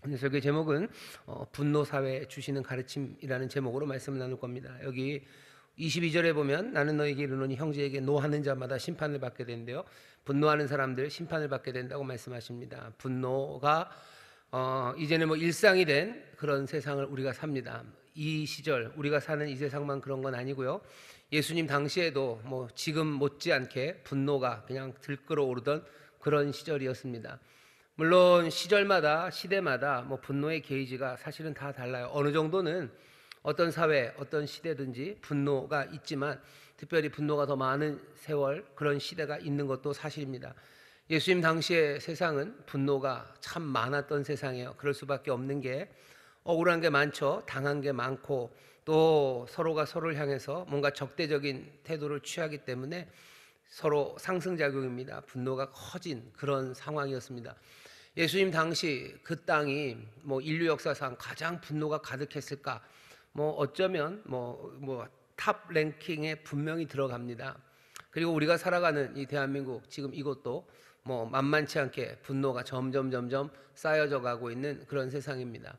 오늘 설교 제목은 분노 사회에 주시는 가르침이라는 제목으로 말씀을 나눌 겁니다. 여기 22절에 보면 나는 너에게 이르노니 형제에게 노하는 자마다 심판을 받게 된대요. 분노하는 사람들 심판을 받게 된다고 말씀하십니다. 분노가 이제는 뭐 일상이 된 그런 세상을 우리가 삽니다. 이 시절 우리가 사는 이 세상만 그런 건 아니고요. 예수님 당시에도 뭐 지금 못지않게 분노가 그냥 들끓어 오르던 그런 시절이었습니다. 물론 시절마다 시대마다 뭐 분노의 게이지가 사실은 다 달라요. 어느 정도는 어떤 사회, 어떤 시대든지 분노가 있지만 특별히 분노가 더 많은 세월 그런 시대가 있는 것도 사실입니다. 예수님 당시의 세상은 분노가 참 많았던 세상이에요. 그럴 수밖에 없는 게 억울한 게 많죠. 당한 게 많고 또 서로가 서로를 향해서 뭔가 적대적인 태도를 취하기 때문에 서로 상승작용입니다. 분노가 커진 그런 상황이었습니다. 예수님 당시 그 땅이 뭐 인류 역사상 가장 분노가 가득했을까? 뭐 어쩌면 탑 랭킹에 분명히 들어갑니다. 그리고 우리가 살아가는 이 대한민국 지금 이것도 뭐 만만치 않게 분노가 점점 쌓여져 가고 있는 그런 세상입니다.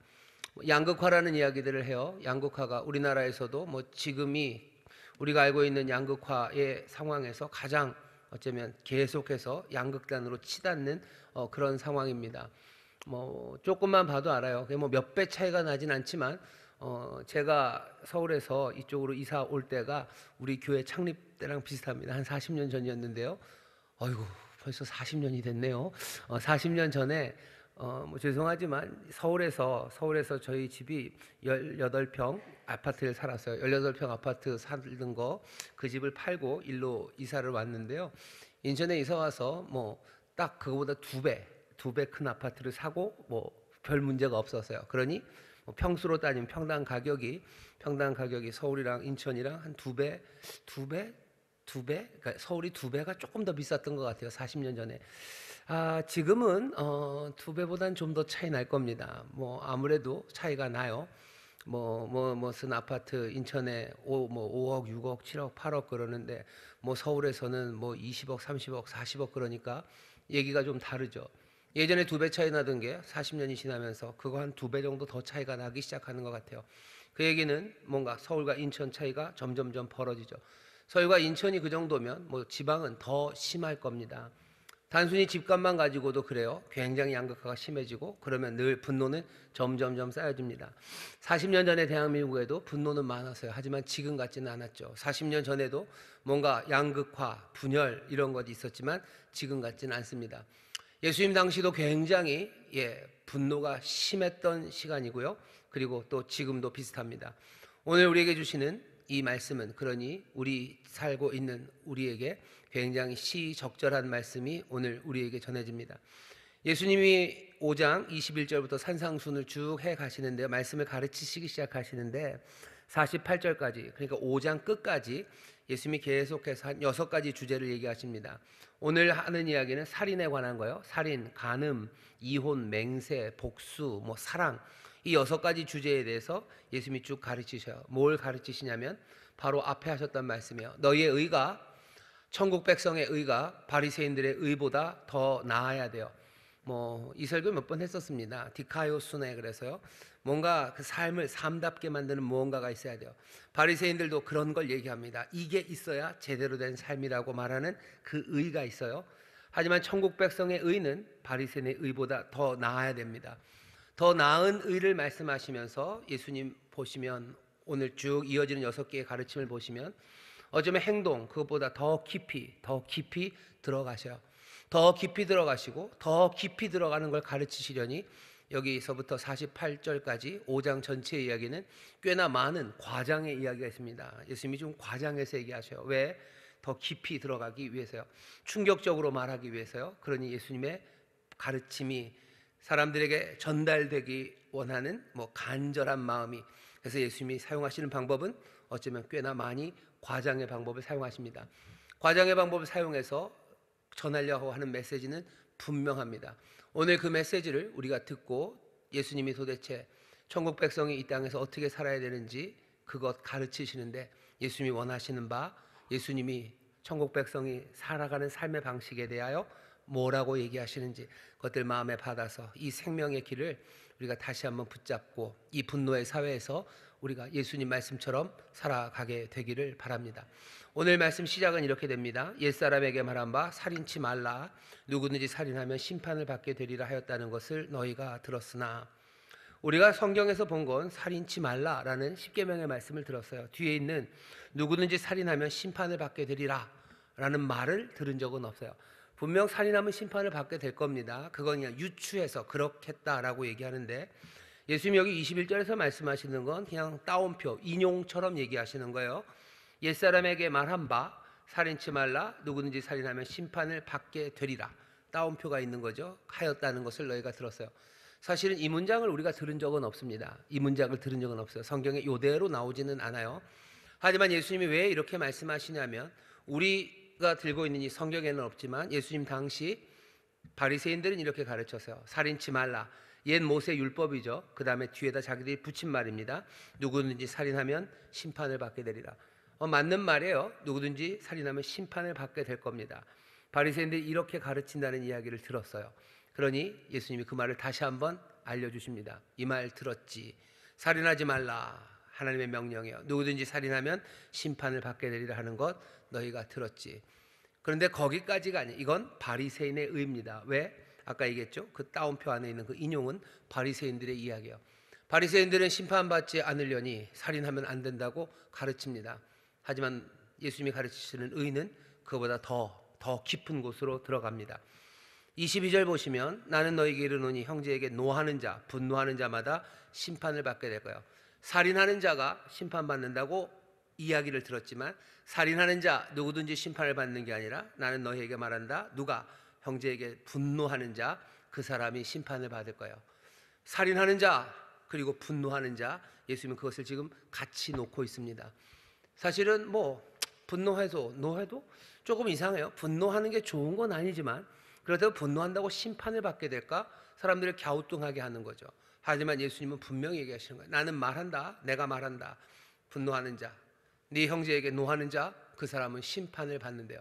양극화라는 이야기들을 해요. 양극화가 우리나라에서도 뭐 지금이 우리가 알고 있는 양극화의 상황에서 가장 어쩌면 계속해서 양극단으로 치닫는 그런 상황입니다. 뭐 조금만 봐도 알아요. 뭐 몇 배 차이가 나진 않지만 제가 서울에서 이쪽으로 이사 올 때가 우리 교회 창립 때랑 비슷합니다. 한 40년 전이었는데요. 어이구 벌써 40년이 됐네요. 40년 전에 뭐 죄송하지만 서울에서 저희 집이 18평 아파트를 살았어요. 18평 아파트 살던 거 그 집을 팔고 일로 이사를 왔는데요. 인천에 이사 와서 뭐 딱 그거보다 두 배 큰 아파트를 사고 뭐 별 문제가 없었어요. 그러니 뭐 평수로 따지면 평당 가격이 서울이랑 인천이랑 한 그러니까 서울이 두 배가 조금 더 비쌌던 것 같아요. 40년 전에. 지금은 두 배보단 좀 더 차이 날 겁니다. 뭐 아무래도 차이가 나요. 무슨 아파트 인천에 5억, 6억, 7억, 8억 그러는데 뭐 서울에서는 뭐 20억, 30억, 40억 그러니까 얘기가 좀 다르죠. 예전에 두 배 차이 나던 게 40년이 지나면서 그거 한 두 배 정도 더 차이가 나기 시작하는 것 같아요. 그 얘기는 뭔가 서울과 인천 차이가 점점점 벌어지죠. 서울과 인천이 그 정도면 뭐 지방은 더 심할 겁니다. 단순히 집값만 가지고도 그래요. 굉장히 양극화가 심해지고 그러면 늘 분노는 점점점 쌓여집니다. 40년 전에 대한민국에도 분노는 많았어요. 하지만 지금 같지는 않았죠. 40년 전에도 뭔가 양극화, 분열 이런 것이 있었지만 지금 같지는 않습니다. 예수님 당시도 굉장히 분노가 심했던 시간이고요. 그리고 또 지금도 비슷합니다. 오늘 우리에게 주시는 이 말씀은 그러니 우리 살고 있는 우리에게 굉장히 시적절한 말씀이 오늘 우리에게 전해집니다. 예수님이 5장 21절부터 산상순을 쭉 해 가시는데요. 말씀을 가르치시기 시작하시는데 48절까지 그러니까 5장 끝까지 예수님이 계속해서 한 6가지 주제를 얘기하십니다. 오늘 하는 이야기는 살인에 관한 거예요. 살인, 간음, 이혼, 맹세, 복수, 뭐 사랑 이 6가지 주제에 대해서 예수님이 쭉 가르치셔요. 뭘 가르치시냐면 바로 앞에 하셨던 말씀이에요. 너희의 의가 천국 백성의 의가 바리새인들의 의보다 더 나아야 돼요. 뭐 이 설교 몇 번 했었습니다. 디카이오스네 그래서요. 뭔가 그 삶을 삶답게 만드는 무언가가 있어야 돼요. 바리새인들도 그런 걸 얘기합니다. 이게 있어야 제대로 된 삶이라고 말하는 그 의가 있어요. 하지만 천국 백성의 의는 바리새인의 의보다 더 나아야 됩니다. 더 나은 의를 말씀하시면서 예수님 보시면 오늘 쭉 이어지는 6개의 가르침을 보시면 어쩌면 행동 그것보다 더 깊이 들어가셔요. 더 깊이 들어가시고 더 깊이 들어가는 걸 가르치시려니 여기서부터 48절까지 5장 전체의 이야기는 꽤나 많은 과장의 이야기가 있습니다. 예수님이 좀 과장해서 얘기하셔요. 왜? 더 깊이 들어가기 위해서요. 충격적으로 말하기 위해서요. 그러니 예수님의 가르침이 사람들에게 전달되기 원하는 간절한 마음이 그래서 예수님이 사용하시는 방법은 어쩌면 꽤나 많이 과장의 방법을 사용하십니다. 과장의 방법을 사용해서 전하려고 하는 메시지는 분명합니다. 오늘 그 메시지를 우리가 듣고 예수님이 도대체 천국 백성이 이 땅에서 어떻게 살아야 되는지 그것 가르치시는데 예수님이 원하시는 바 예수님이 천국 백성이 살아가는 삶의 방식에 대하여 뭐라고 얘기하시는지 그것들 마음에 받아서 이 생명의 길을 우리가 다시 한번 붙잡고 이 분노의 사회에서 우리가 예수님 말씀처럼 살아가게 되기를 바랍니다. 오늘 말씀 시작은 이렇게 됩니다. 옛사람에게 말한 바 살인치 말라. 누구든지 살인하면 심판을 받게 되리라 하였다는 것을 너희가 들었으나, 우리가 성경에서 본 건 살인치 말라라는 십계명의 말씀을 들었어요. 뒤에 있는 누구든지 살인하면 심판을 받게 되리라 라는 말을 들은 적은 없어요. 분명 살인하면 심판을 받게 될 겁니다. 그건 그냥 유추해서 그렇겠다라고 얘기하는데, 예수님이 여기 21절에서 말씀하시는 건 그냥 따옴표, 인용처럼 얘기하시는 거예요. 옛사람에게 말한 바 살인치 말라. 누구든지 살인하면 심판을 받게 되리라. 따옴표가 있는 거죠. 하였다는 것을 너희가 들었어요. 사실은 이 문장을 우리가 들은 적은 없습니다. 이 문장을 들은 적은 없어요. 성경에 이대로 나오지는 않아요. 하지만 예수님이 왜 이렇게 말씀하시냐면, 우리가 들고 있는 이 성경에는 없지만 예수님 당시 바리새인들은 이렇게 가르쳤어요. 살인치 말라. 옛 모세 율법이죠. 그 다음에 뒤에다 자기들이 붙인 말입니다. 누구든지 살인하면 심판을 받게 되리라. 맞는 말이에요. 누구든지 살인하면 심판을 받게 될 겁니다. 바리새인들이 이렇게 가르친다는 이야기를 들었어요. 그러니 예수님이 그 말을 다시 한번 알려주십니다. 이 말 들었지. 살인하지 말라. 하나님의 명령이에요. 누구든지 살인하면 심판을 받게 되리라 하는 것 너희가 들었지. 그런데 거기까지가 아니에요. 이건 바리새인의 의입니다. 왜? 아까 얘기했죠. 그 따옴표 안에 있는 그 인용은 바리새인들의 이야기예요. 바리새인들은 심판받지 않으려니 살인하면 안 된다고 가르칩니다. 하지만 예수님이 가르치시는 의는 그보다 더 깊은 곳으로 들어갑니다. 22절 보시면, 나는 너희에게 이르노니 형제에게 노하는 자, 분노하는 자마다 심판을 받게 될 거예요. 살인하는 자가 심판받는다고 이야기를 들었지만, 살인하는 자 누구든지 심판을 받는 게 아니라 나는 너희에게 말한다. 누가? 형제에게 분노하는 자, 그 사람이 심판을 받을 거예요. 살인하는 자 그리고 분노하는 자, 예수님은 그것을 지금 같이 놓고 있습니다. 사실은 분노해도 노해도 조금 이상해요. 분노하는 게 좋은 건 아니지만, 그렇다고 분노한다고 심판을 받게 될까? 사람들을 갸우뚱하게 하는 거죠. 하지만 예수님은 분명히 얘기하시는 거예요. 나는 말한다. 내가 말한다. 분노하는 자, 네 형제에게 노하는 자, 그 사람은 심판을 받는데요.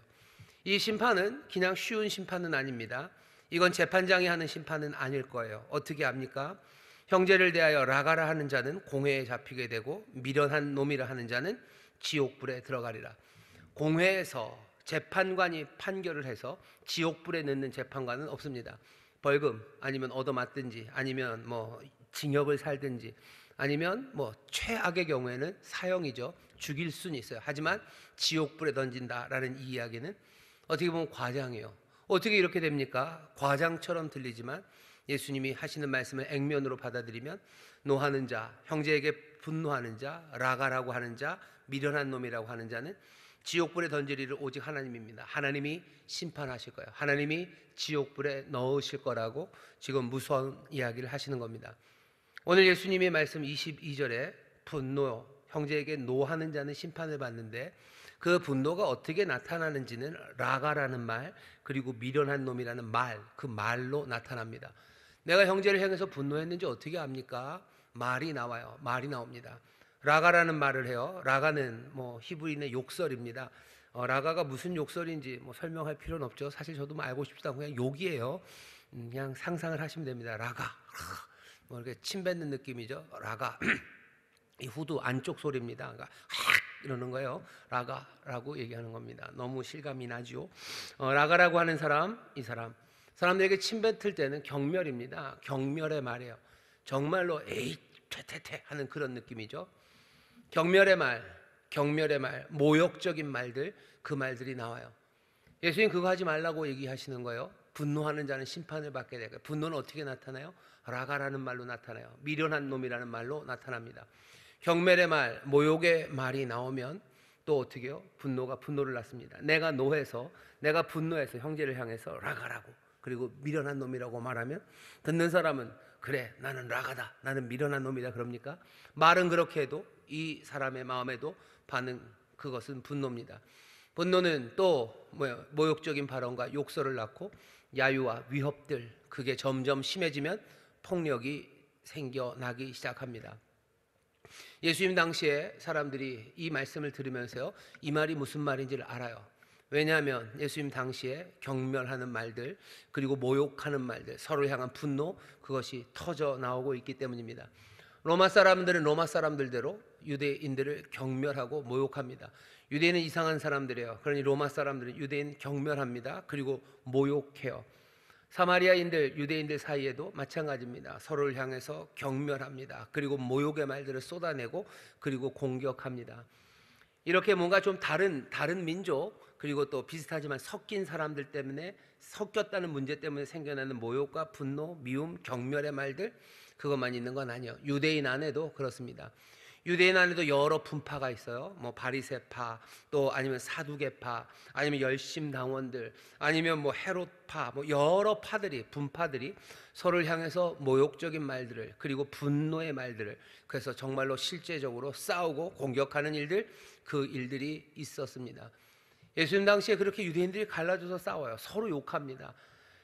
이 심판은 그냥 쉬운 심판은 아닙니다. 이건 재판장이 하는 심판은 아닐 거예요. 어떻게 합니까? 형제를 대하여 라가라 하는 자는 공회에 잡히게 되고, 미련한 놈이라 하는 자는 지옥불에 들어가리라. 공회에서 재판관이 판결을 해서 지옥불에 넣는 재판관은 없습니다. 벌금 아니면 얻어맞든지, 아니면 징역을 살든지, 아니면 최악의 경우에는 사형이죠. 죽일 수는 있어요. 하지만 지옥불에 던진다라는 이 이야기는 어떻게 보면 과장이에요. 어떻게 이렇게 됩니까? 과장처럼 들리지만 예수님이 하시는 말씀을 액면으로 받아들이면, 노하는 자, 형제에게 분노하는 자, 라가라고 하는 자, 미련한 놈이라고 하는 자는 지옥불에 던질 일을 오직 하나님입니다. 하나님이 심판하실 거예요. 하나님이 지옥불에 넣으실 거라고 지금 무서운 이야기를 하시는 겁니다. 오늘 예수님의 말씀 22절에 분노, 형제에게 노하는 자는 심판을 받는데, 그 분노가 어떻게 나타나는지는 라가라는 말, 그리고 미련한 놈이라는 말, 그 말로 나타납니다. 내가 형제를 향해서 분노했는지 어떻게 압니까? 말이 나와요. 말이 나옵니다. 라가라는 말을 해요. 라가는 히브리인의 욕설입니다. 라가가 무슨 욕설인지 설명할 필요는 없죠. 사실 저도 알고 싶지도 않고 그냥 욕이에요. 그냥 상상을 하시면 됩니다. 라가, 이렇게 침 뱉는 느낌이죠. 라가. 이 후두 안쪽 소리입니다. 그러니까 이러는 거예요. 라가라고 얘기하는 겁니다. 너무 실감이 나죠. 라가라고 하는 사람, 이 사람들에게 침 뱉을 때는 경멸입니다. 경멸의 말이에요. 정말로 에이 퇴퇴퇴 하는 그런 느낌이죠. 경멸의 말, 모욕적인 말들, 그 말들이 나와요. 예수님 그거 하지 말라고 얘기하시는 거예요. 분노하는 자는 심판을 받게 되고, 분노는 어떻게 나타나요? 라가라는 말로 나타나요. 미련한 놈이라는 말로 나타납니다. 경멸의 말, 모욕의 말이 나오면 또 어떻게 해요? 분노가 분노를 낳습니다. 내가 분노해서 형제를 향해서 라가라고, 그리고 미련한 놈이라고 말하면 듣는 사람은 그래, 나는 라가다, 나는 미련한 놈이다 그럽니까? 말은 그렇게 해도 이 사람의 마음에도 그것은 분노입니다. 분노는 또 모욕적인 발언과 욕설을 낳고 야유와 위협들, 그게 점점 심해지면 폭력이 생겨나기 시작합니다. 예수님 당시에 사람들이 이 말씀을 들으면서요, 이 말이 무슨 말인지를 알아요. 왜냐하면 예수님 당시에 경멸하는 말들, 그리고 모욕하는 말들, 서로 향한 분노, 그것이 터져 나오고 있기 때문입니다. 로마 사람들은 로마 사람들대로 유대인들을 경멸하고 모욕합니다. 유대인은 이상한 사람들이에요. 그러니 로마 사람들은 유대인 경멸합니다. 그리고 모욕해요. 사마리아인들, 유대인들 사이에도 마찬가지입니다. 서로를 향해서 경멸합니다. 그리고 모욕의 말들을 쏟아내고 그리고 공격합니다. 이렇게 뭔가 좀 다른 민족, 그리고 또 비슷하지만 섞인 사람들 때문에, 섞였다는 문제 때문에 생겨나는 모욕과 분노, 미움, 경멸의 말들, 그것만 있는 건 아니에요. 유대인 안에도 그렇습니다. 유대인 안에도 여러 분파가 있어요. 뭐 바리새파, 또 아니면 사두개파, 아니면 열심당원들, 아니면 뭐 헤롯파, 뭐 여러 분파들이 서로를 향해서 모욕적인 말들을, 그리고 분노의 말들을, 그래서 정말로 실제적으로 싸우고 공격하는 일들, 그 일들이 있었습니다. 예수님 당시에 그렇게 유대인들이 갈라져서 싸워요. 서로 욕합니다.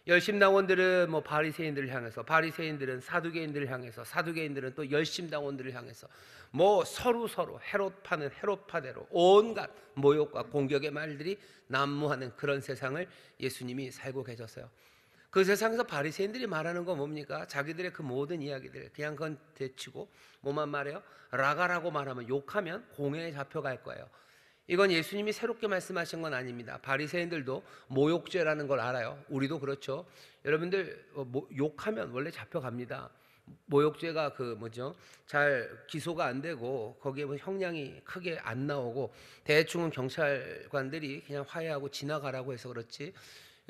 열심당원들은 뭐 바리새인들을 향해서, 바리새인들은 사두개인들을 향해서, 사두개인들은 또 열심당원들을 향해서, 뭐 서로 헤롯파는 헤롯파대로 온갖 모욕과 공격의 말들이 난무하는 그런 세상을 예수님이 살고 계셨어요. 그 세상에서 바리새인들이 말하는 건 뭡니까? 자기들의 그 모든 이야기들 그냥 그건 대치고, 뭐만 말해요? 라가라고 말하면, 욕하면 공회에 잡혀갈 거예요. 이건 예수님이 새롭게 말씀하신 건 아닙니다. 바리새인들도 모욕죄라는 걸 알아요. 우리도 그렇죠. 여러분들 욕하면 원래 잡혀갑니다. 모욕죄가 잘 기소가 안 되고 거기에 뭐 형량이 크게 안 나오고 대충은 경찰관들이 그냥 화해하고 지나가라고 해서 그렇지,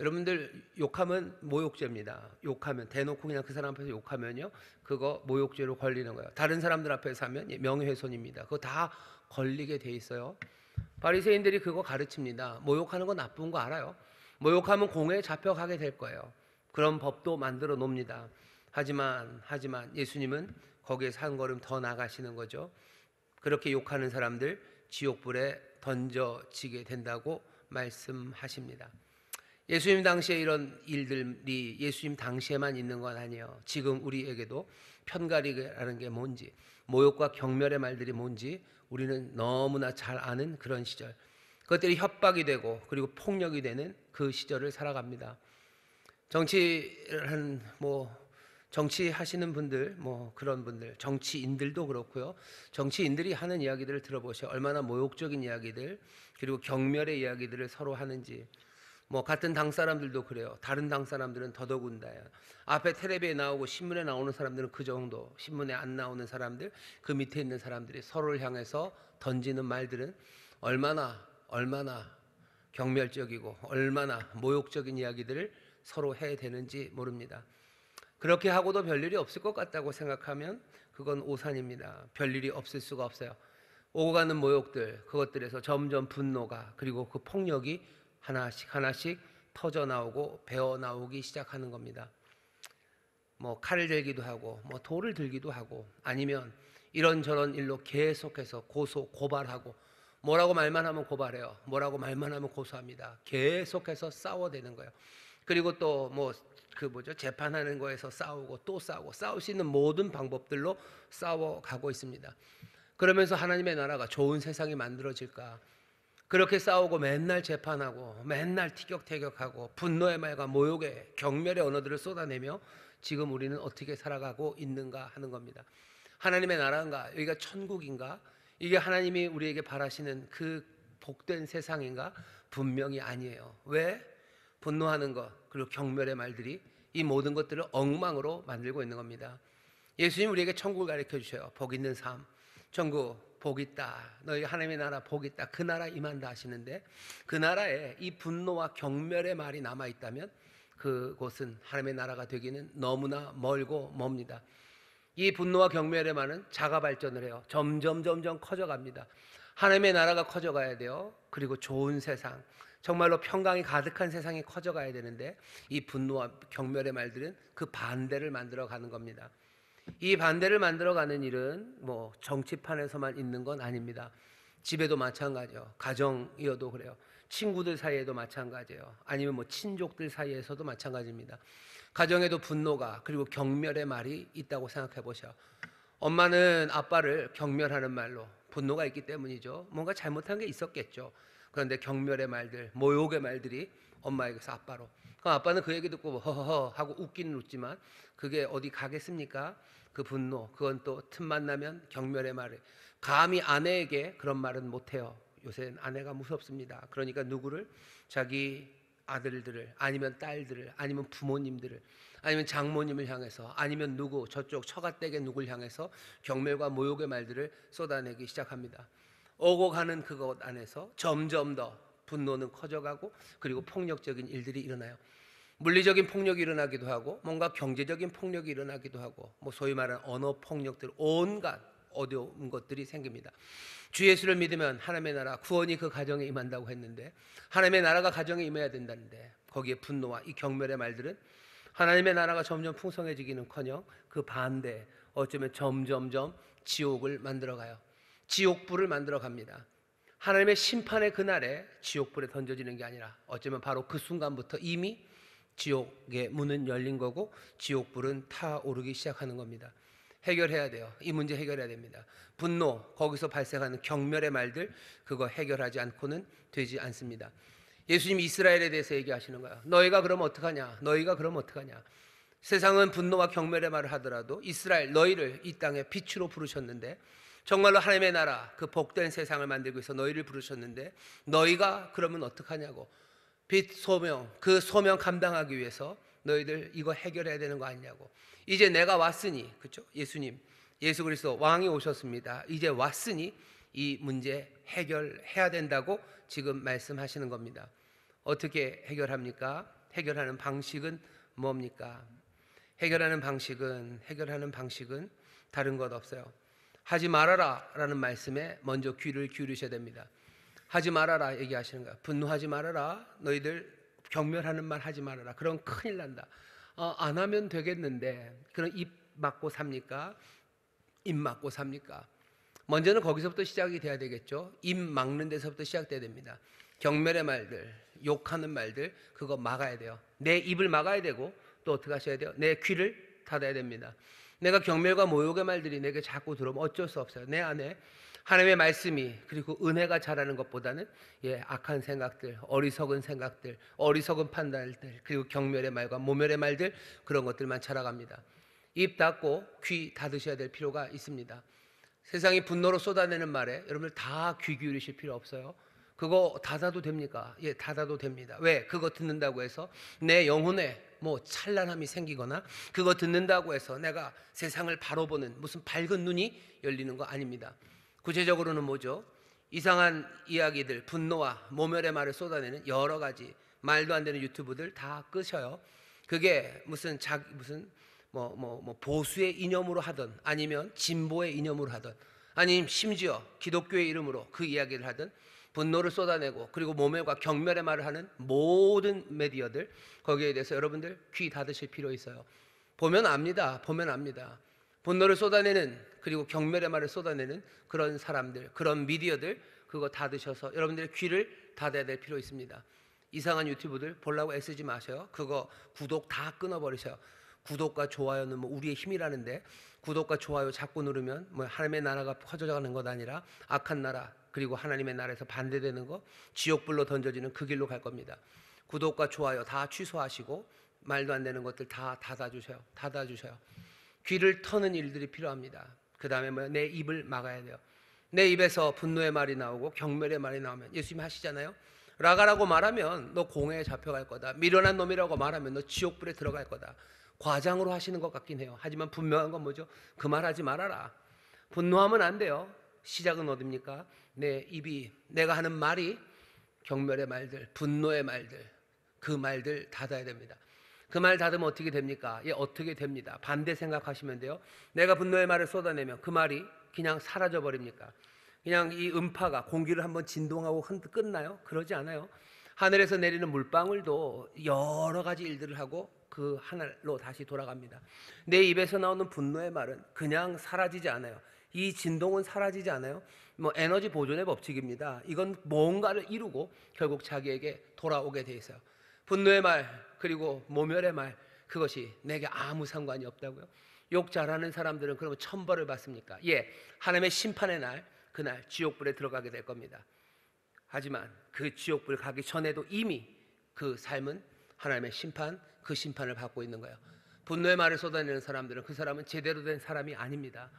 여러분들 욕하면 모욕죄입니다. 욕하면 대놓고 그냥 그 사람 앞에서 욕하면요, 그거 모욕죄로 걸리는 거예요. 다른 사람들 앞에서 하면 명예훼손입니다. 그거 다 걸리게 돼 있어요. 바리새인들이 그거 가르칩니다. 모욕하는 건 나쁜 거 알아요. 모욕하면 공회에 잡혀가게 될 거예요. 그런 법도 만들어 놓습니다. 하지만 예수님은 거기에서 한 걸음 더 나가시는 거죠. 그렇게 욕하는 사람들 지옥불에 던져지게 된다고 말씀하십니다. 예수님 당시에 이런 일들이 예수님 당시에만 있는 건 아니에요. 지금 우리에게도 편가르기라는 게 뭔지, 모욕과 경멸의 말들이 뭔지 우리는 너무나 잘 아는 그런 시절, 그것들이 협박이 되고 그리고 폭력이 되는 그 시절을 살아갑니다. 정치하시는 분들, 그런 분들, 정치인들도 그렇고요. 정치인들이 하는 이야기들을 들어보셔. 얼마나 모욕적인 이야기들, 그리고 경멸의 이야기들을 서로 하는지. 같은 당 사람들도 그래요. 다른 당 사람들은 더더군다요. 앞에 텔레비에 나오고 신문에 나오는 사람들은 그 정도, 신문에 안 나오는 사람들, 그 밑에 있는 사람들이 서로를 향해서 던지는 말들은 얼마나 경멸적이고 얼마나 모욕적인 이야기들을 서로 해야 되는지 모릅니다. 그렇게 하고도 별일이 없을 것 같다고 생각하면 그건 오산입니다. 별일이 없을 수가 없어요. 오고 가는 모욕들, 그것들에서 점점 분노가, 그리고 그 폭력이 하나씩 터져 나오고 배어 나오기 시작하는 겁니다. 칼을 들기도 하고 돌을 들기도 하고, 아니면 이런저런 일로 계속해서 고발하고, 뭐라고 말만 하면 고발해요. 뭐라고 말만 하면 고소합니다. 계속해서 싸워대는 거예요. 그리고 또 재판하는 거에서 싸우고 또 싸우고, 싸울 수 있는 모든 방법들로 싸워가고 있습니다. 그러면서 하나님의 나라가 좋은 세상이 만들어질까? 그렇게 싸우고 맨날 재판하고 맨날 티격태격하고 분노의 말과 모욕의 경멸의 언어들을 쏟아내며 지금 우리는 어떻게 살아가고 있는가 하는 겁니다. 하나님의 나라인가? 여기가 천국인가? 이게 하나님이 우리에게 바라시는 그 복된 세상인가? 분명히 아니에요. 왜? 분노하는 것, 그리고 경멸의 말들이 이 모든 것들을 엉망으로 만들고 있는 겁니다. 예수님 우리에게 천국을 가르쳐 주셔요. 복 있는 삶, 천국 복 있다, 너희 하나님의 나라 복 있다, 그 나라 임한다 하시는데, 그 나라에 이 분노와 경멸의 말이 남아있다면 그곳은 하나님의 나라가 되기는 너무나 멀고 멉니다. 이 분노와 경멸의 말은 자가 발전을 해요. 점점 커져갑니다. 하나님의 나라가 커져가야 돼요. 그리고 좋은 세상, 정말로 평강이 가득한 세상이 커져가야 되는데, 이 분노와 경멸의 말들은 그 반대를 만들어가는 겁니다. 이 반대를 만들어가는 일은 정치판에서만 있는 건 아닙니다. 집에도 마찬가지요. 가정이어도 그래요. 친구들 사이에도 마찬가지예요. 아니면 친족들 사이에서도 마찬가지입니다. 가정에도 분노가, 그리고 경멸의 말이 있다고 생각해 보셔. 엄마는 아빠를 경멸하는 말로, 분노가 있기 때문이죠. 뭔가 잘못한 게 있었겠죠. 그런데 경멸의 말들, 모욕의 말들이 엄마에게서 아빠로. 그럼 아빠는 그 얘기 듣고 허허허 하고 웃기는 웃지만 그게 어디 가겠습니까? 그 분노, 그건 또 틈만 나면 경멸의 말을. 감히 아내에게 그런 말은 못해요. 요새는 아내가 무섭습니다. 그러니까 누구를? 자기 아들들을, 아니면 딸들을, 아니면 부모님들을, 아니면 장모님을 향해서, 아니면 누구 저쪽 처가댁의 누굴 향해서 경멸과 모욕의 말들을 쏟아내기 시작합니다. 오고 가는 그것 안에서 점점 더 분노는 커져가고, 그리고 폭력적인 일들이 일어나요. 물리적인 폭력이 일어나기도 하고, 뭔가 경제적인 폭력이 일어나기도 하고, 뭐 소위 말하는 언어 폭력들, 온갖 어려운 것들이 생깁니다. 주 예수를 믿으면 하나님의 나라, 구원이 그 가정에 임한다고 했는데, 하나님의 나라가 가정에 임해야 된다는데, 거기에 분노와 이 경멸의 말들은 하나님의 나라가 점점 풍성해지기는커녕 그 반대, 어쩌면 점점점 지옥을 만들어가요. 지옥불을 만들어갑니다. 하나님의 심판의 그날에 지옥불에 던져지는 게 아니라 어쩌면 바로 그 순간부터 이미 지옥의 문은 열린 거고 지옥불은 타오르기 시작하는 겁니다. 해결해야 돼요. 이 문제 해결해야 됩니다. 분노, 거기서 발생하는 경멸의 말들, 그거 해결하지 않고는 되지 않습니다. 예수님이 이스라엘에 대해서 얘기하시는 거예요. 너희가 그러면 어떡하냐? 너희가 그러면 어떡하냐? 세상은 분노와 경멸의 말을 하더라도 이스라엘, 너희를 이 땅에 빛으로 부르셨는데, 정말로 하나님의 나라, 그 복된 세상을 만들기 위해서 너희를 부르셨는데, 너희가 그러면 어떡하냐고. 빛, 소명, 그 소명 감당하기 위해서 너희들 이거 해결해야 되는 거 아니냐고. 이제 내가 왔으니, 그렇죠? 예수님, 예수 그리스도 왕이 오셨습니다. 이제 왔으니 이 문제 해결해야 된다고 지금 말씀하시는 겁니다. 어떻게 해결합니까? 해결하는 방식은 뭡니까? 해결하는 방식은 다른 것 없어요. 하지 말아라 라는 말씀에 먼저 귀를 기울이셔야 됩니다. 하지 말아라 얘기하시는 거야. 분노하지 말아라. 너희들 경멸하는 말 하지 말아라. 그럼 큰일 난다. 안 하면 되겠는데, 그럼 입 막고 삽니까? 입 막고 삽니까? 먼저는 거기서부터 시작이 돼야 되겠죠. 입 막는 데서부터 시작돼야 됩니다. 경멸의 말들, 욕하는 말들, 그거 막아야 돼요. 내 입을 막아야 되고, 또 어떻게 하셔야 돼요? 내 귀를 닫아야 됩니다. 내가 경멸과 모욕의 말들이 내게 자꾸 들어오면 어쩔 수 없어요. 내 안에 하나님의 말씀이, 그리고 은혜가 자라는 것보다는 악한 생각들, 어리석은 생각들, 어리석은 판단들, 그리고 경멸의 말과 모멸의 말들, 그런 것들만 자라갑니다. 입 닫고 귀 닫으셔야 될 필요가 있습니다. 세상이 분노로 쏟아내는 말에 여러분들 다 귀 기울이실 필요 없어요. 그거 닫아도 됩니까? 예, 닫아도 됩니다. 왜? 그거 듣는다고 해서 내 영혼에 뭐 찬란함이 생기거나, 그거 듣는다고 해서 내가 세상을 바로 보는 무슨 밝은 눈이 열리는 거 아닙니다. 구체적으로는 뭐죠? 이상한 이야기들, 분노와 모멸의 말을 쏟아내는 여러 가지 말도 안 되는 유튜브들 다 끄셔요. 그게 무슨 보수의 이념으로 하든, 아니면 진보의 이념으로 하든, 아니면 심지어 기독교의 이름으로 그 이야기를 하든, 분노를 쏟아내고 그리고 모멸과 경멸의 말을 하는 모든 미디어들, 거기에 대해서 여러분들 귀 닫으실 필요 있어요. 보면 압니다. 분노를 쏟아내는, 그리고 경멸의 말을 쏟아내는 그런 사람들, 그런 미디어들, 그거 닫으셔서 여러분들의 귀를 닫아야 될 필요 있습니다. 이상한 유튜브들 보려고 애쓰지 마셔요. 그거 구독 다 끊어버리셔요. 구독과 좋아요는 뭐 우리의 힘이라는데, 구독과 좋아요 자꾸 누르면 뭐 하나님의 나라가 퍼져가는 것 아니라 악한 나라, 그리고 하나님의 나라에서 반대되는 거, 지옥불로 던져지는 그 길로 갈 겁니다. 구독과 좋아요 다 취소하시고 말도 안 되는 것들 다 닫아주셔요. 귀를 터는 일들이 필요합니다. 그 다음에 내 입을 막아야 돼요. 내 입에서 분노의 말이 나오고 경멸의 말이 나오면, 예수님 하시잖아요. 라가라고 말하면 너 공회에 잡혀갈 거다. 미련한 놈이라고 말하면 너 지옥불에 들어갈 거다. 과장으로 하시는 것 같긴 해요. 하지만 분명한 건 뭐죠? 그 말 하지 말아라. 분노하면 안 돼요. 시작은 어딥니까? 내 입이, 내가 하는 말이 경멸의 말들, 분노의 말들, 그 말들 닫아야 됩니다. 그 말 닫으면 어떻게 됩니까? 어떻게 됩니다. 반대 생각하시면 돼요. 내가 분노의 말을 쏟아내면 그 말이 그냥 사라져 버립니까? 그냥 이 음파가 공기를 한번 진동하고 끝나요? 그러지 않아요. 하늘에서 내리는 물방울도 여러 가지 일들을 하고 그 하늘로 다시 돌아갑니다. 내 입에서 나오는 분노의 말은 그냥 사라지지 않아요. 이 진동은 사라지지 않아요. 뭐 에너지 보존의 법칙입니다. 이건 뭔가를 이루고 결국 자기에게 돌아오게 돼 있어요. 분노의 말, 그리고 모멸의 말, 그것이 내게 아무 상관이 없다고요. 욕 잘하는 사람들은 그러면 천벌을 받습니까? 하나님의 심판의 날, 그날 지옥불에 들어가게 될 겁니다. 하지만 그 지옥불 가기 전에도 이미 그 삶은 하나님의 심판, 그 심판을 받고 있는 거예요. 분노의 말을 쏟아내는 사람들은 그 사람은 제대로 된 사람이 아닙니다.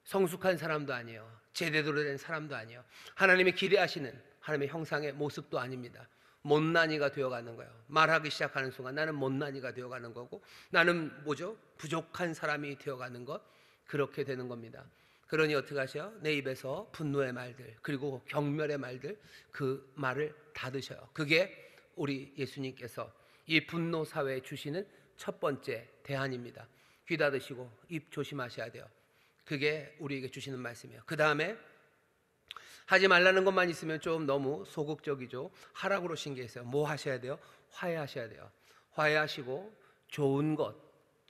성숙한 사람도 아니에요. 제대로 된 사람도 아니에요. 하나님이 기대하시는 하나님의 형상의 모습도 아닙니다. 못난이가 되어가는 거예요. 말하기 시작하는 순간 나는 못난이가 되어가는 거고, 나는 뭐죠? 부족한 사람이 되어가는 것, 그렇게 되는 겁니다. 그러니 어떻게 하셔요? 내 입에서 분노의 말들, 그리고 경멸의 말들, 그 말을 닫으셔요. 그게 우리 예수님께서 이 분노 사회에 주시는 첫 번째 대안입니다. 귀 닫으시고 입 조심하셔야 돼요. 그게 우리에게 주시는 말씀이에요. 그 다음에 하지 말라는 것만 있으면 좀 너무 소극적이죠. 하라고 그러신 게 있어요. 뭐 하셔야 돼요? 화해하셔야 돼요. 화해하시고 좋은 것,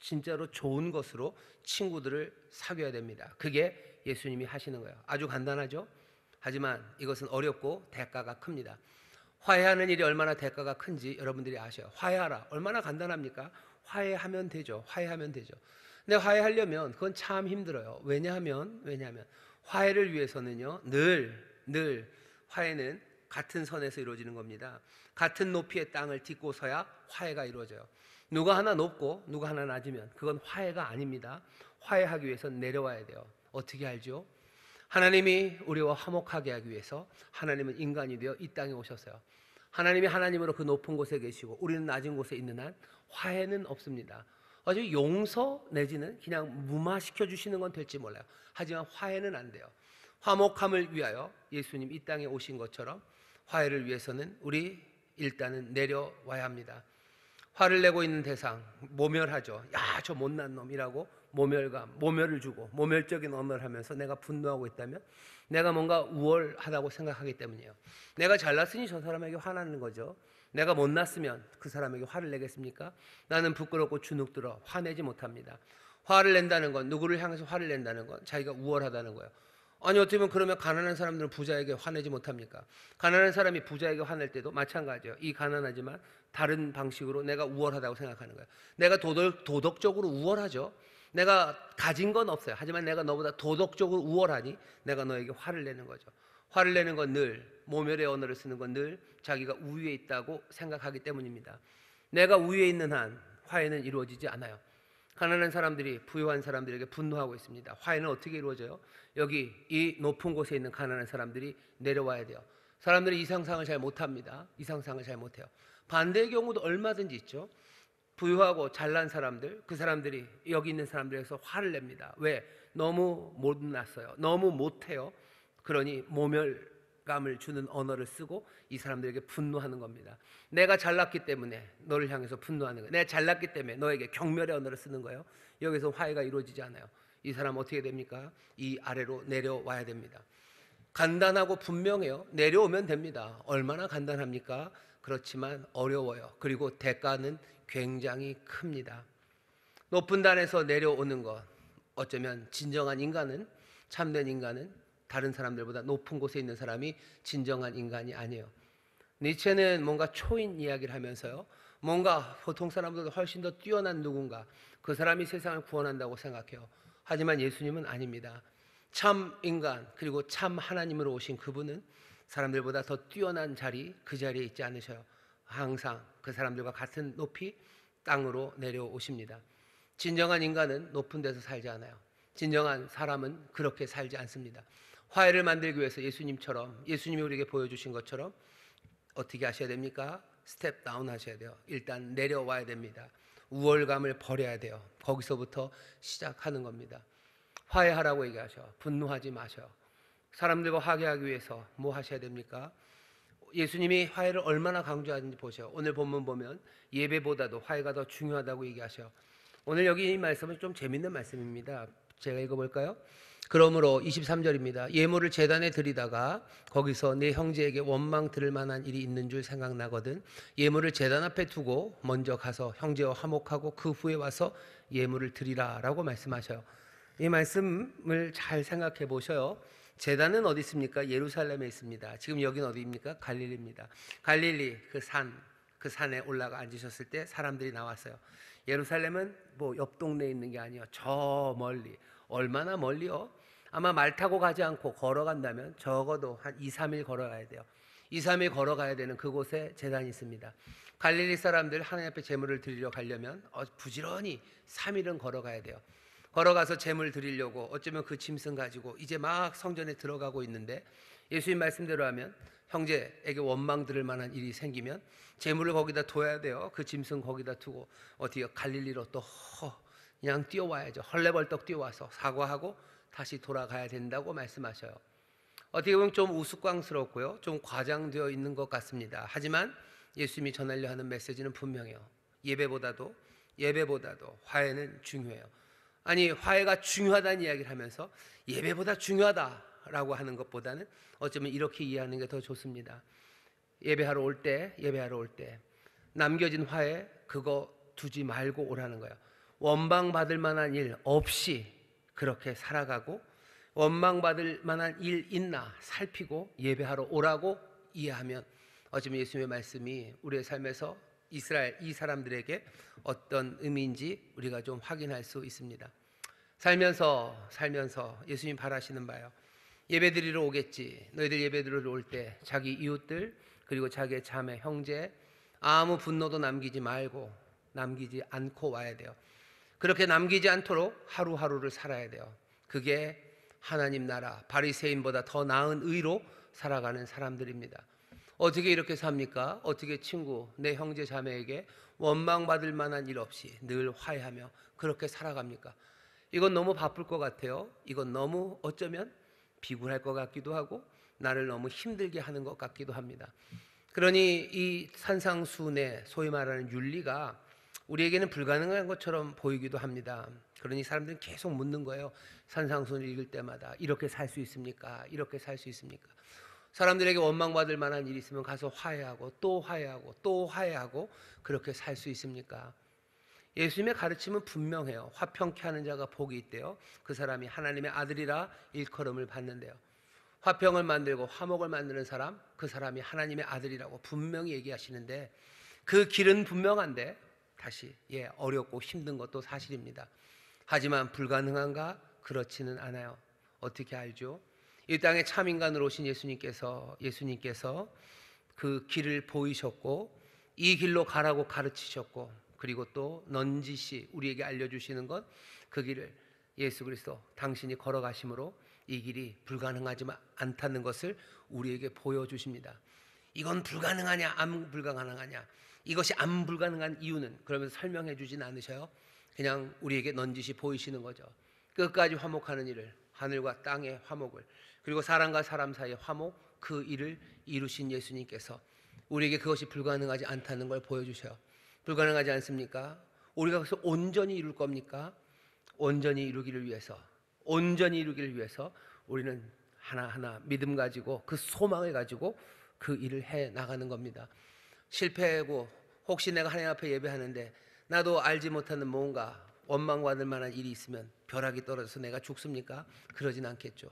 진짜로 좋은 것으로 친구들을 사귀어야 됩니다. 그게 예수님이 하시는 거예요. 아주 간단하죠? 하지만 이것은 어렵고 대가가 큽니다. 화해하는 일이 얼마나 대가가 큰지 여러분들이 아셔요. 화해하라. 얼마나 간단합니까? 화해하면 되죠. 화해하면 되죠. 근데 화해하려면 그건 참 힘들어요. 왜냐하면 화해를 위해서는요, 늘 화해는 같은 선에서 이루어지는 겁니다. 같은 높이의 땅을 딛고 서야 화해가 이루어져요. 누가 하나 높고 누가 하나 낮으면 그건 화해가 아닙니다. 화해하기 위해서는 내려와야 돼요. 어떻게 알죠? 하나님이 우리와 화목하게 하기 위해서 하나님은 인간이 되어 이 땅에 오셨어요. 하나님이 하나님으로 그 높은 곳에 계시고 우리는 낮은 곳에 있는 한 화해는 없습니다. 아주 용서 내지는 그냥 무마시켜 주시는 건 될지 몰라요. 하지만 화해는 안 돼요. 화목함을 위하여 예수님 이 땅에 오신 것처럼 화해를 위해서는 우리 일단은 내려와야 합니다. 화를 내고 있는 대상 모멸하죠. 야, 저 못난 놈이라고 모멸을 주고 모멸적인 언어를 하면서 내가 분노하고 있다면 내가 뭔가 우월하다고 생각하기 때문이에요. 내가 잘났으니 저 사람에게 화나는 거죠. 내가 못났으면 그 사람에게 화를 내겠습니까? 나는 부끄럽고 주눅들어 화내지 못합니다. 화를 낸다는 건, 누구를 향해서 화를 낸다는 건 자기가 우월하다는 거예요. 아니 어떻게 보면 그러면 가난한 사람들은 부자에게 화내지 못합니까? 가난한 사람이 부자에게 화낼 때도 마찬가지예요. 이 가난하지만 다른 방식으로 내가 우월하다고 생각하는 거예요. 내가 도덕적으로 우월하죠. 내가 가진 건 없어요. 하지만 내가 너보다 도덕적으로 우월하니 내가 너에게 화를 내는 거죠. 화를 내는 건 늘, 모멸의 언어를 쓰는 건 늘 자기가 우위에 있다고 생각하기 때문입니다. 내가 우위에 있는 한 화해는 이루어지지 않아요. 가난한 사람들이 부유한 사람들에게 분노하고 있습니다. 화해는 어떻게 이루어져요? 여기 이 높은 곳에 있는 가난한 사람들이 내려와야 돼요. 사람들이 이 상상을 잘 못합니다. 이 상상을 잘 못해요. 반대의 경우도 얼마든지 있죠. 부유하고 잘난 사람들, 그 사람들이 여기 있는 사람들에서 화를 냅니다. 왜? 너무 못났어요. 너무 못해요. 그러니 모멸감을 주는 언어를 쓰고 이 사람들에게 분노하는 겁니다. 내가 잘났기 때문에 너를 향해서 분노하는 거예요. 내가 잘났기 때문에 너에게 경멸의 언어를 쓰는 거예요. 여기서 화해가 이루어지지 않아요. 이 사람 어떻게 됩니까? 이 아래로 내려와야 됩니다. 간단하고 분명해요. 내려오면 됩니다. 얼마나 간단합니까? 그렇지만 어려워요. 그리고 대가는 굉장히 큽니다. 높은 단에서 내려오는 것, 어쩌면 진정한 인간은, 참된 인간은 다른 사람들보다 높은 곳에 있는 사람이 진정한 인간이 아니에요. 니체는 뭔가 초인 이야기를 하면서요, 뭔가 보통 사람들보다 훨씬 더 뛰어난 누군가, 그 사람이 세상을 구원한다고 생각해요. 하지만 예수님은 아닙니다. 참 인간 그리고 참 하나님으로 오신 그분은 사람들보다 더 뛰어난 자리, 그 자리에 있지 않으셔요. 항상 그 사람들과 같은 높이 땅으로 내려오십니다. 진정한 인간은 높은 데서 살지 않아요. 진정한 사람은 그렇게 살지 않습니다. 화해를 만들기 위해서 예수님처럼, 예수님이 우리에게 보여주신 것처럼 어떻게 하셔야 됩니까? 스텝 다운 하셔야 돼요. 일단 내려와야 됩니다. 우월감을 버려야 돼요. 거기서부터 시작하는 겁니다. 화해하라고 얘기하셔. 분노하지 마셔. 사람들과 화해하기 위해서 뭐 하셔야 됩니까? 예수님이 화해를 얼마나 강조하는지 보세요. 오늘 본문 보면 예배보다도 화해가 더 중요하다고 얘기하셔. 오늘 여기 이 말씀은 좀 재밌는 말씀입니다. 제가 읽어볼까요? 그러므로 23절입니다. 예물을 제단에 드리다가 거기서 내 형제에게 원망 들을 만한 일이 있는 줄 생각나거든 예물을 제단 앞에 두고 먼저 가서 형제와 화목하고 그 후에 와서 예물을 드리라 라고 말씀하셔요. 이 말씀을 잘 생각해 보셔요. 제단은 어디 있습니까? 예루살렘에 있습니다. 지금 여기는 어디입니까? 갈릴리입니다. 갈릴리 그 산에 올라가 앉으셨을 때 사람들이 나왔어요. 예루살렘은 뭐 옆 동네에 있는 게 아니에요. 저 멀리, 얼마나 멀리요? 아마 말 타고 가지 않고 걸어간다면 적어도 한 2, 3일 걸어가야 돼요. 2, 3일 걸어가야 되는 그곳에 제단이 있습니다. 갈릴리 사람들 하나님 앞에 제물을 드리려 가려면 부지런히 3일은 걸어가야 돼요. 걸어가서 제물 드리려고 어쩌면 그 짐승 가지고 이제 막 성전에 들어가고 있는데, 예수님 말씀대로 하면 형제에게 원망 들을 만한 일이 생기면 제물을 거기다 둬야 돼요. 그 짐승 거기다 두고 어떻게 갈릴리로 또 그냥 뛰어와야죠. 헐레벌떡 뛰어와서 사과하고 다시 돌아가야 된다고 말씀하셔요. 어떻게 보면 좀 우스꽝스럽고요, 좀 과장되어 있는 것 같습니다. 하지만 예수님이 전하려 하는 메시지는 분명해요. 예배보다도 화해는 중요해요. 아니, 화해가 중요하다는 이야기를 하면서 예배보다 중요하다라고 하는 것보다는 어쩌면 이렇게 이해하는 게 더 좋습니다. 예배하러 올 때 남겨진 화해 그거 두지 말고 오라는 거예요. 원망받을 만한 일 없이 그렇게 살아가고, 원망받을 만한 일 있나 살피고 예배하러 오라고 이해하면 어쩌면 예수님의 말씀이 우리의 삶에서 이스라엘 이 사람들에게 어떤 의미인지 우리가 좀 확인할 수 있습니다. 살면서 예수님 바라시는 바요, 예배드리러 오겠지. 너희들 예배드리러 올 때 자기 이웃들 그리고 자기의 자매 형제 아무 분노도 남기지 않고 와야 돼요. 그렇게 남기지 않도록 하루하루를 살아야 돼요. 그게 하나님 나라 바리새인보다 더 나은 의로 살아가는 사람들입니다. 어떻게 이렇게 삽니까? 어떻게 내 형제 자매에게 원망받을 만한 일 없이 늘 화해하며 그렇게 살아갑니까? 이건 너무 바쁠 것 같아요. 이건 너무 어쩌면 비굴할 것 같기도 하고 나를 너무 힘들게 하는 것 같기도 합니다. 그러니 이 산상수훈의 소위 말하는 윤리가 우리에게는 불가능한 것처럼 보이기도 합니다. 그러니 사람들은 계속 묻는 거예요. 산상수훈을 읽을 때마다 이렇게 살 수 있습니까? 이렇게 살 수 있습니까? 사람들에게 원망받을 만한 일이 있으면 가서 화해하고 또 화해하고 그렇게 살 수 있습니까? 예수님의 가르침은 분명해요. 화평케 하는 자가 복이 있대요. 그 사람이 하나님의 아들이라 일컬음을 받는데요. 화평을 만들고 화목을 만드는 사람, 그 사람이 하나님의 아들이라고 분명히 얘기하시는데, 그 길은 분명한데 어렵고 힘든 것도 사실입니다. 하지만 불가능한가? 그렇지는 않아요. 어떻게 알죠? 이 땅에 참인간으로 오신 예수님께서 그 길을 보이셨고 이 길로 가라고 가르치셨고, 그리고 또 넌지시 우리에게 알려주시는 것, 그 길을 예수 그리스도 당신이 걸어가심으로 이 길이 불가능하지 않다는 것을 우리에게 보여주십니다. 이건 불가능하냐 안 불가능하냐, 이것이 안 불가능한 이유는 그러면서 설명해 주진 않으셔요. 그냥 우리에게 넌지시 보이시는 거죠. 끝까지 화목하는 일을, 하늘과 땅의 화목을, 그리고 사람과 사람 사이의 화목, 그 일을 이루신 예수님께서 우리에게 그것이 불가능하지 않다는 걸 보여주셔요. 불가능하지 않습니까? 우리가 그것을 온전히 이룰 겁니까? 온전히 이루기를 위해서 우리는 하나하나 믿음 가지고 그 소망을 가지고 그 일을 해 나가는 겁니다. 실패하고 혹시 내가 하나님 앞에 예배하는데 나도 알지 못하는 뭔가 원망받을 만한 일이 있으면 벼락이 떨어져서 내가 죽습니까? 그러진 않겠죠.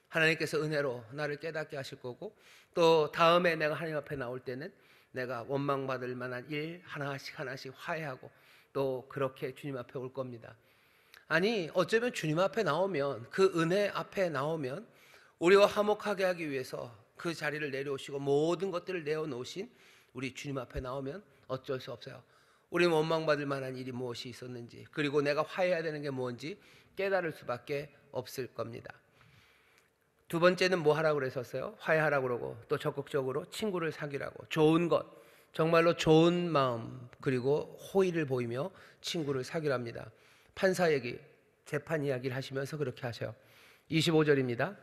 하나님께서 은혜로 나를 깨닫게 하실 거고, 또 다음에 내가 하나님 앞에 나올 때는 내가 원망받을 만한 일 하나씩 화해하고 또 그렇게 주님 앞에 올 겁니다. 아니, 어쩌면 주님 앞에 나오면, 그 은혜 앞에 나오면 우리와 화목하게 하기 위해서 그 자리를 내려오시고 모든 것들을 내어놓으신 우리 주님 앞에 나오면 어쩔 수 없어요. 우리는 원망받을 만한 일이 무엇이 있었는지, 그리고 내가 화해해야 되는 게 뭔지 깨달을 수밖에 없을 겁니다. 두 번째는 뭐 하라고 그랬었어요? 화해하라고 그러고, 또 적극적으로 친구를 사귀라고, 좋은 것, 정말로 좋은 마음 그리고 호의를 보이며 친구를 사귀랍니다. 판사 얘기, 재판 이야기를 하시면서 그렇게 하셔요. 25절입니다.